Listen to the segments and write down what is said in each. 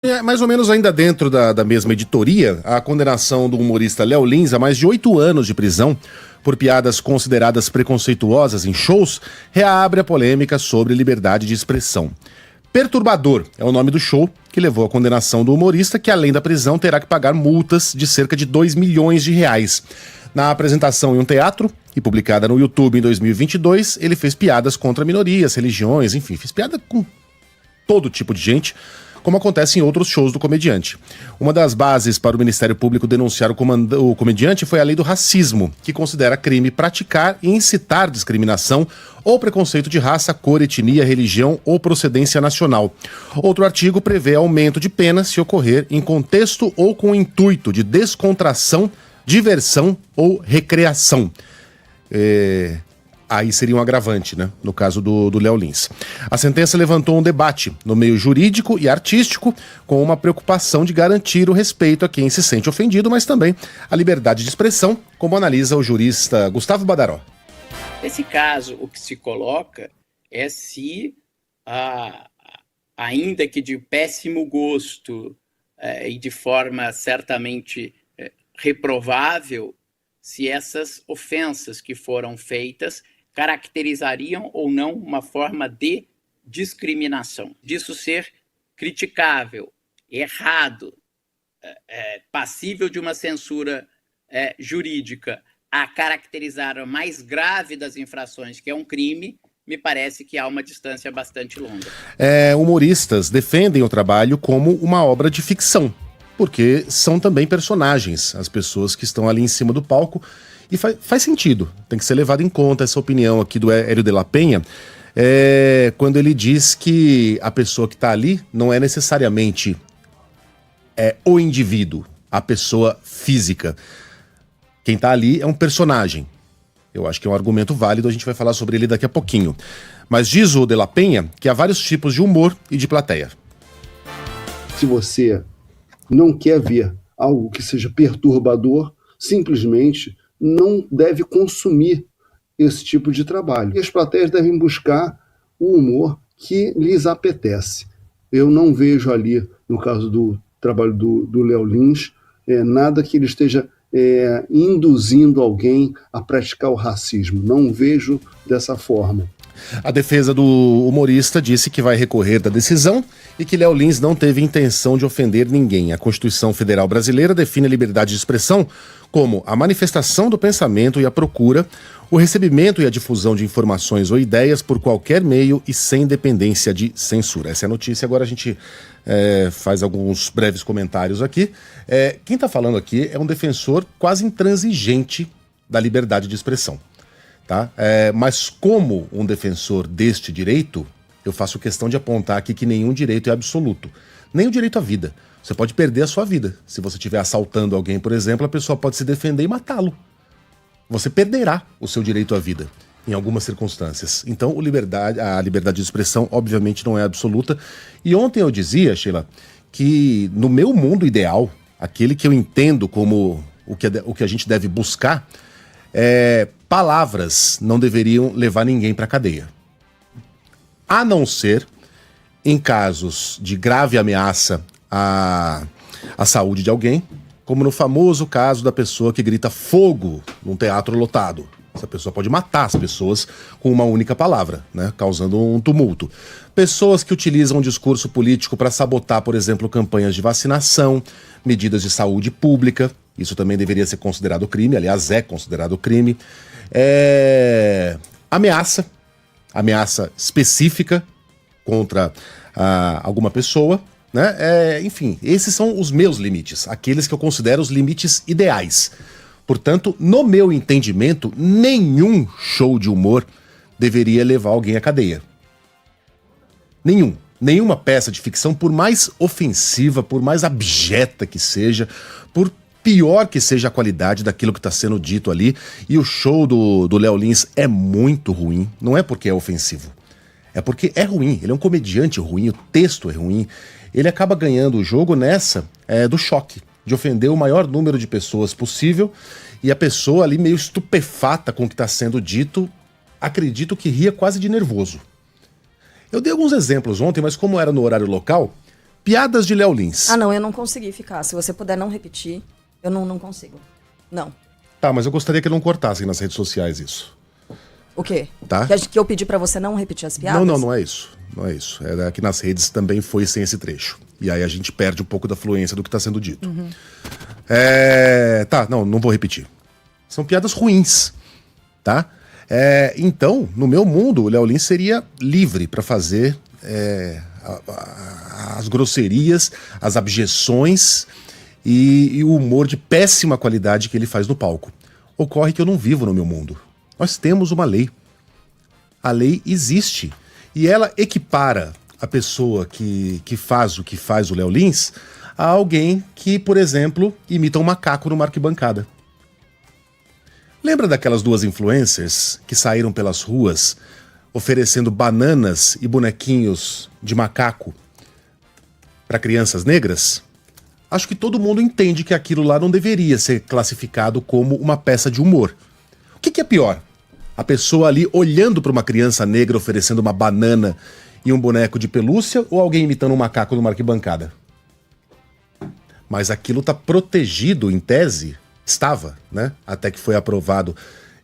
Mais ou menos ainda dentro da mesma editoria, a condenação do humorista Léo Lins a mais de 8 anos de prisão por piadas consideradas preconceituosas em shows reabre a polêmica sobre liberdade de expressão. Perturbador é o nome do show que levou à condenação do humorista, que além da prisão terá que pagar multas de cerca de 2 milhões de reais. Na apresentação em um teatro e publicada no YouTube em 2022, ele fez piadas contra minorias, religiões, enfim, fez piada com todo tipo de gente, como acontece em outros shows do comediante. Uma das bases para o Ministério Público denunciar o comediante foi a lei do racismo, que considera crime praticar e incitar discriminação ou preconceito de raça, cor, etnia, religião ou procedência nacional. Outro artigo prevê aumento de pena se ocorrer em contexto ou com o intuito de descontração, diversão ou recreação. Aí seria um agravante, né? No caso do Léo Lins. A sentença levantou um debate no meio jurídico e artístico, com uma preocupação de garantir o respeito a quem se sente ofendido, mas também a liberdade de expressão, como analisa o jurista Gustavo Badaró. Nesse caso, o que se coloca é se, ainda que de péssimo gosto e de forma certamente reprovável, se essas ofensas que foram feitas caracterizariam ou não uma forma de discriminação. Disso ser criticável, errado, passível de uma censura jurídica, a caracterizar a mais grave das infrações, que é um crime, me parece que há uma distância bastante longa. Humoristas defendem o trabalho como uma obra de ficção, porque são também personagens, as pessoas que estão ali em cima do palco, e faz sentido, tem que ser levado em conta essa opinião aqui do Hélio de la Penha, quando ele diz que a pessoa que está ali não é necessariamente o indivíduo, a pessoa física. Quem está ali é um personagem. Eu acho que é um argumento válido, a gente vai falar sobre ele daqui a pouquinho. Mas diz o de la Penha que há vários tipos de humor e de plateia. Se você não quer ver algo que seja perturbador, simplesmente não deve consumir esse tipo de trabalho. E as plateias devem buscar o humor que lhes apetece. Eu não vejo ali, no caso do trabalho do Léo Lins, nada que ele esteja induzindo alguém a praticar o racismo. Não vejo dessa forma. A defesa do humorista disse que vai recorrer da decisão e que Léo Lins não teve intenção de ofender ninguém. A Constituição Federal Brasileira define a liberdade de expressão como a manifestação do pensamento e a procura, o recebimento e a difusão de informações ou ideias por qualquer meio e sem dependência de censura. Essa é a notícia. Agora a gente faz alguns breves comentários aqui. Quem está falando aqui é um defensor quase intransigente da liberdade de expressão. Tá? Mas como um defensor deste direito, eu faço questão de apontar aqui que nenhum direito é absoluto. Nem o direito à vida. Você pode perder a sua vida. Se você estiver assaltando alguém, por exemplo, a pessoa pode se defender e matá-lo. Você perderá o seu direito à vida, em algumas circunstâncias. Então, a liberdade de expressão, obviamente, não é absoluta. E ontem eu dizia, Sheila, que no meu mundo ideal, aquele que eu entendo como o que a gente deve buscar, palavras não deveriam levar ninguém para a cadeia. A não ser em casos de grave ameaça à saúde de alguém, como no famoso caso da pessoa que grita fogo num teatro lotado. Essa pessoa pode matar as pessoas com uma única palavra, né, causando um tumulto. Pessoas que utilizam um discurso político para sabotar, por exemplo, campanhas de vacinação, medidas de saúde pública. Isso também deveria ser considerado crime, aliás, é considerado crime. Ameaça específica contra alguma pessoa, né? Enfim, esses são os meus limites, aqueles que eu considero os limites ideais. Portanto, no meu entendimento, nenhum show de humor deveria levar alguém à cadeia. Nenhuma peça de ficção, por mais ofensiva, por mais abjeta que seja, por pior que seja a qualidade daquilo que está sendo dito ali, e o show do Léo Lins é muito ruim, não é porque é ofensivo, é porque é ruim, ele é um comediante ruim, o texto é ruim, ele acaba ganhando o jogo nessa do choque, de ofender o maior número de pessoas possível, e a pessoa ali meio estupefata com o que está sendo dito, acredito que ria quase de nervoso. Eu dei alguns exemplos ontem, mas como era no horário local, Piadas de Léo Lins. Ah, não, eu não consegui ficar. Se você puder não repetir, eu não consigo. Não. Tá, mas eu gostaria que não cortassem nas redes sociais isso. O quê? Tá. Que eu pedi pra você não repetir as piadas? Não é isso. Não é isso. É aqui nas redes também foi sem esse trecho. E aí a gente perde um pouco da fluência do que tá sendo dito. Tá, não vou repetir. São piadas ruins, tá? Então, no meu mundo, o Léo Lins seria livre pra fazer as grosserias, as abjeções e o humor de péssima qualidade que ele faz no palco. Ocorre que eu não vivo no meu mundo. Nós temos uma lei. A lei existe. E ela equipara a pessoa que faz o que faz o Léo Lins a alguém que, por exemplo, imita um macaco numa arquibancada. Lembra daquelas duas influencers que saíram pelas ruas oferecendo bananas e bonequinhos de macaco para crianças negras? Acho que todo mundo entende que aquilo lá não deveria ser classificado como uma peça de humor. O que é pior? A pessoa ali olhando para uma criança negra oferecendo uma banana e um boneco de pelúcia ou alguém imitando um macaco numa arquibancada? Mas aquilo está protegido, em tese, estava, né? Até que foi aprovado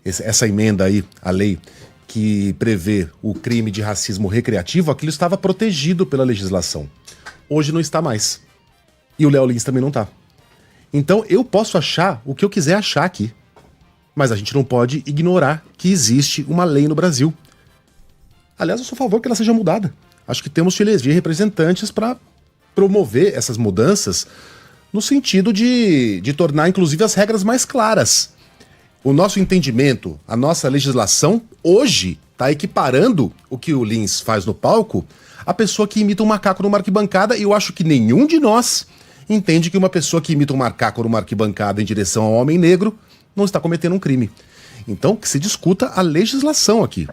essa emenda aí, a lei que prevê o crime de racismo recreativo, aquilo estava protegido pela legislação. Hoje não está mais. E o Léo Lins também não está. Então eu posso achar o que eu quiser achar aqui. Mas a gente não pode ignorar que existe uma lei no Brasil. Aliás, eu sou a favor que ela seja mudada. Acho que temos que eleger representantes para promover essas mudanças no sentido de tornar, inclusive, as regras mais claras. O nosso entendimento, a nossa legislação, hoje, está equiparando o que o Lins faz no palco à pessoa que imita um macaco numa arquibancada, e eu acho que nenhum de nós entende que uma pessoa que imita um macaco numa arquibancada em direção ao homem negro não está cometendo um crime. Então, que se discuta a legislação aqui.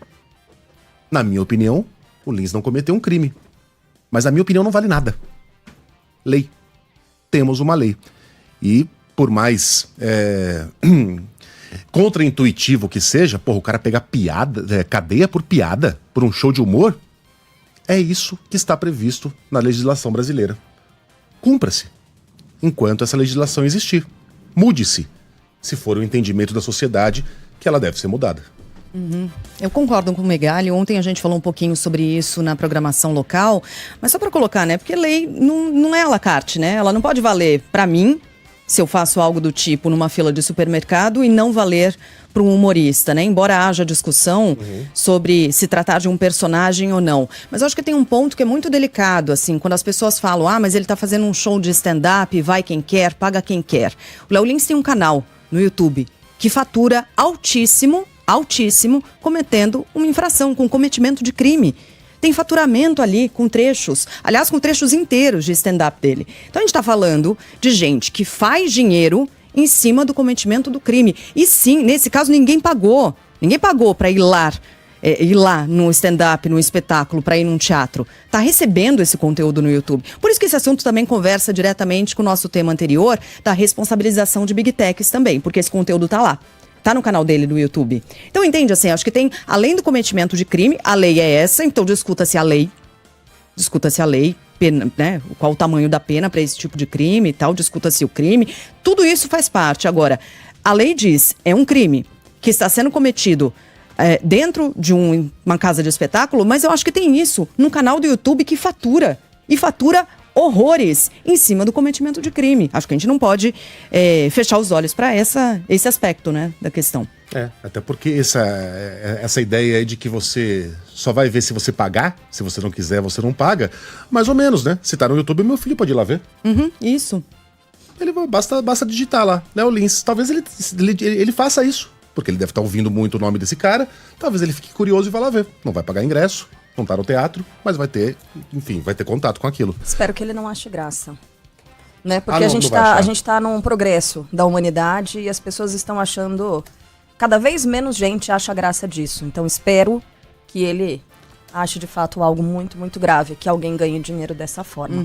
Na minha opinião, o Lins não cometeu um crime. Mas a minha opinião não vale nada. Lei. Temos uma lei. E, por mais contraintuitivo que seja, o cara pegar piada, cadeia por piada, por um show de humor, é isso que está previsto na legislação brasileira. Cumpra-se. Enquanto essa legislação existir. Mude-se. Se for o entendimento da sociedade, que ela deve ser mudada. Eu concordo com o Megali. Ontem a gente falou um pouquinho sobre isso na programação local, mas só para colocar, né? Porque lei não é à la carte, né? Ela não pode valer para mim, se eu faço algo do tipo numa fila de supermercado, e não valer para um humorista, né? Embora haja discussão sobre se tratar de um personagem ou não. Mas eu acho que tem um ponto que é muito delicado, assim, quando as pessoas falam, mas ele tá fazendo um show de stand-up, vai quem quer, paga quem quer. O Léo Lins tem um canal no YouTube que fatura altíssimo, cometendo uma infração, com cometimento de crime. Tem faturamento ali com trechos, aliás, com trechos inteiros de stand-up dele. Então a gente está falando de gente que faz dinheiro em cima do cometimento do crime. E sim, nesse caso, ninguém pagou para ir lá no stand-up, no espetáculo, para ir num teatro. Tá recebendo esse conteúdo no YouTube. Por isso que esse assunto também conversa diretamente com o nosso tema anterior, da responsabilização de Big Techs também, porque esse conteúdo tá lá. Tá no canal dele do YouTube. Então, entende assim, acho que tem, além do cometimento de crime, a lei é essa, então discuta-se a lei, pena, né? Qual o tamanho da pena para esse tipo de crime e tal, discuta-se o crime. Tudo isso faz parte. Agora, a lei diz, é um crime que está sendo cometido dentro de uma casa de espetáculo, mas eu acho que tem isso no canal do YouTube que fatura. E fatura horrores em cima do cometimento de crime. Acho que a gente não pode fechar os olhos para esse aspecto, né, da questão. Até porque essa ideia aí de que você só vai ver se você pagar, se você não quiser, você não paga, mais ou menos, né? Se tá no YouTube, meu filho pode ir lá ver. Isso. Basta digitar lá, Léo Lins. Talvez ele faça isso, porque ele deve estar ouvindo muito o nome desse cara. Talvez ele fique curioso e vá lá ver. Não vai pagar ingresso, não tá no teatro, mas vai ter contato com aquilo. Espero que ele não ache graça. Né? Porque a gente tá num progresso da humanidade e as pessoas estão achando... Cada vez menos gente acha graça disso. Então espero que ele ache de fato algo muito, muito grave, que alguém ganhe dinheiro dessa forma.